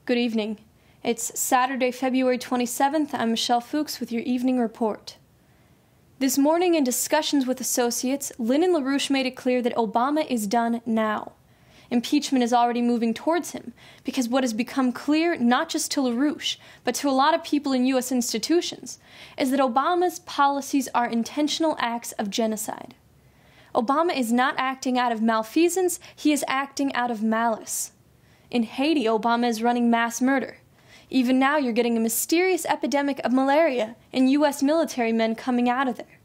Good evening. It's Saturday, February 27th. I'm Michelle Fuchs with your evening report. This morning, in discussions with associates, Lynn and LaRouche made it clear that Obama is done now. Impeachment is already moving towards him, because what has become clear, not just to LaRouche, but to a lot of people in U.S. institutions, is that Obama's policies are intentional acts of genocide. Obama is not acting out of malfeasance, he is acting out of malice. In Haiti, Obama is running mass murder. Even now, you're getting a mysterious epidemic of malaria and U.S. military men coming out of there.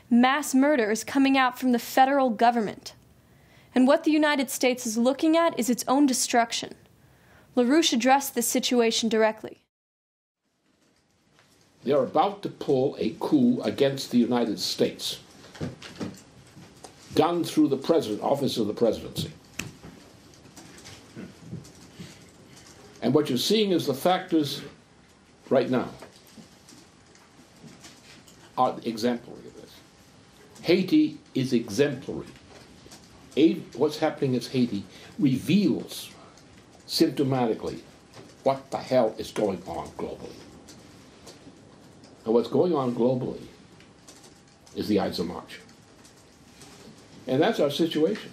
Mass murder is coming out from the federal government. And what the United States is looking at is its own destruction. LaRouche addressed this situation directly. They're about to pull a coup against the United States, done through the office of the presidency. And what you're seeing is the factors right now are exemplary of this. Haiti is exemplary. What's happening in Haiti reveals symptomatically what the hell is going on globally. And what's going on globally is the Ides of March. And that's our situation.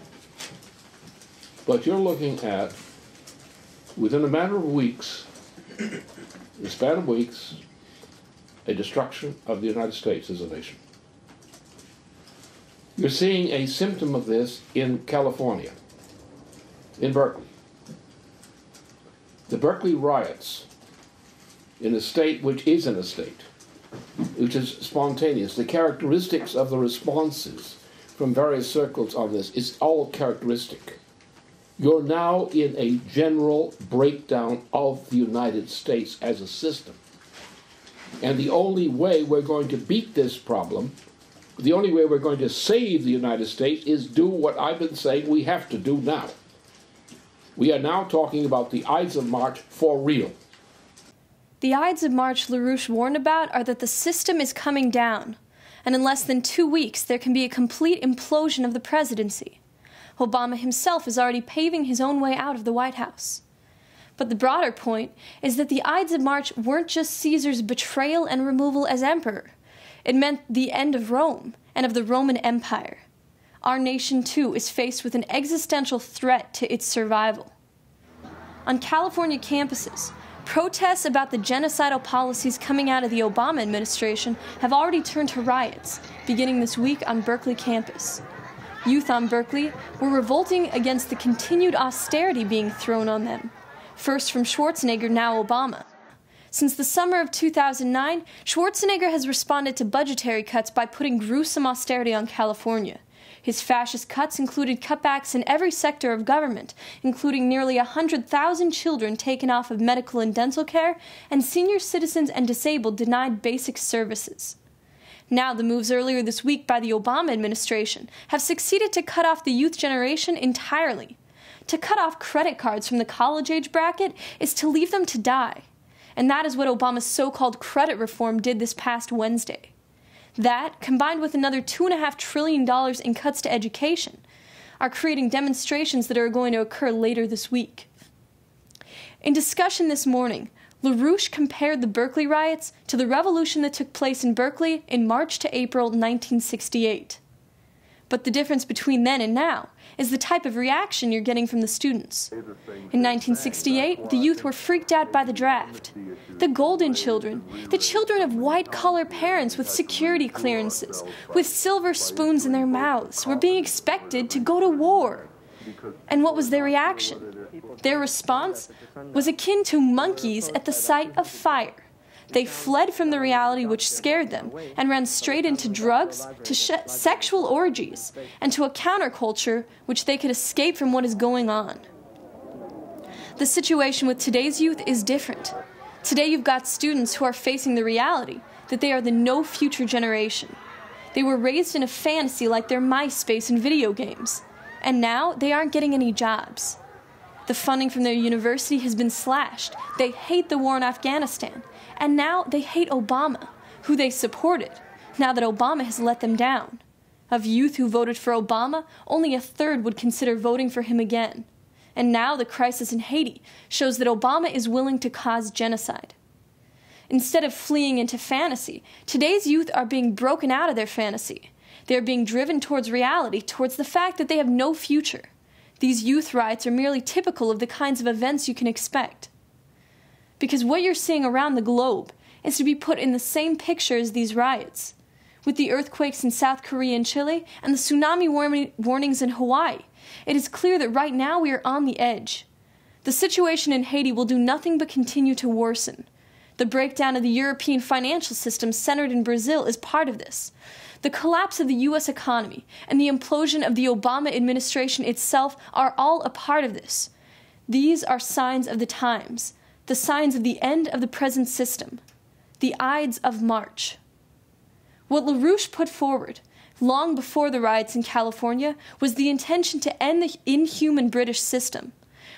But you're looking at, within a matter of weeks, in the span of weeks, a destruction of the United States as a nation. You're seeing a symptom of this in California, in Berkeley. The Berkeley riots, in a state which is which is spontaneous. The characteristics of the responses from various circles on this is all characteristic. You're now in a general breakdown of the United States as a system. And the only way we're going to beat this problem, the only way we're going to save the United States, is do what I've been saying we have to do now. We are now talking about the Ides of March for real. The Ides of March LaRouche warned about are that the system is coming down, and in less than 2 weeks there can be a complete implosion of the presidency. Obama himself is already paving his own way out of the White House. But the broader point is that the Ides of March weren't just Caesar's betrayal and removal as emperor. It meant the end of Rome and of the Roman Empire. Our nation, too, is faced with an existential threat to its survival. On California campuses, protests about the genocidal policies coming out of the Obama administration have already turned to riots, beginning this week on Berkeley campus. Youth on Berkeley were revolting against the continued austerity being thrown on them, first from Schwarzenegger, now Obama. Since the summer of 2009, Schwarzenegger has responded to budgetary cuts by putting gruesome austerity on California. His fascist cuts included cutbacks in every sector of government, including nearly 100,000 children taken off of medical and dental care, and senior citizens and disabled denied basic services. Now, the moves earlier this week by the Obama administration have succeeded to cut off the youth generation entirely. To cut off credit cards from the college-age bracket is to leave them to die. And that is what Obama's so-called credit reform did this past Wednesday. That, combined with another $2.5 trillion in cuts to education, are creating demonstrations that are going to occur later this week. In discussion this morning, LaRouche compared the Berkeley riots to the revolution that took place in Berkeley in March to April 1968. But the difference between then and now is the type of reaction you're getting from the students. In 1968, the youth were freaked out by the draft. The golden children, the children of white-collar parents with security clearances, with silver spoons in their mouths, were being expected to go to war. And what was their reaction? Their response was akin to monkeys at the sight of fire. They fled from the reality which scared them and ran straight into drugs, to sexual orgies, and to a counterculture which they could escape from what is going on. The situation with today's youth is different. Today you've got students who are facing the reality that they are the no-future generation. They were raised in a fantasy like their MySpace and video games, and now they aren't getting any jobs. The funding from their university has been slashed. They hate the war in Afghanistan. And now they hate Obama, who they supported, now that Obama has let them down. Of youth who voted for Obama, only a third would consider voting for him again. And now the crisis in Haiti shows that Obama is willing to cause genocide. Instead of fleeing into fantasy, today's youth are being broken out of their fantasy. They are being driven towards reality, towards the fact that they have no future. These youth riots are merely typical of the kinds of events you can expect. Because what you're seeing around the globe is to be put in the same picture as these riots. With the earthquakes in South Korea and Chile and the tsunami warnings in Hawaii, it is clear that right now we are on the edge. The situation in Haiti will do nothing but continue to worsen. The breakdown of the European financial system centered in Brazil is part of this. The collapse of the U.S. economy and the implosion of the Obama administration itself are all a part of this. These are signs of the times, the signs of the end of the present system, the Ides of March. What LaRouche put forward, long before the riots in California, was the intention to end the inhuman British system.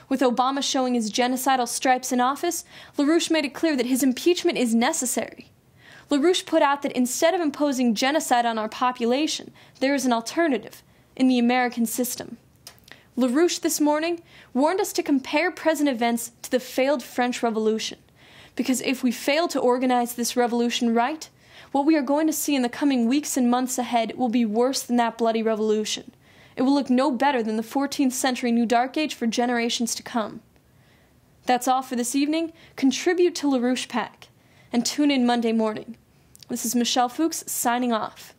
With Obama showing his genocidal stripes in office, LaRouche made it clear that his impeachment is necessary. LaRouche put out that instead of imposing genocide on our population, there is an alternative in the American system. LaRouche this morning warned us to compare present events to the failed French Revolution, because if we fail to organize this revolution right, what we are going to see in the coming weeks and months ahead will be worse than that bloody revolution. It will look no better than the 14th century New Dark Age for generations to come. That's all for this evening. Contribute to LaRouche Pack, and tune in Monday morning. This is Michelle Fuchs signing off.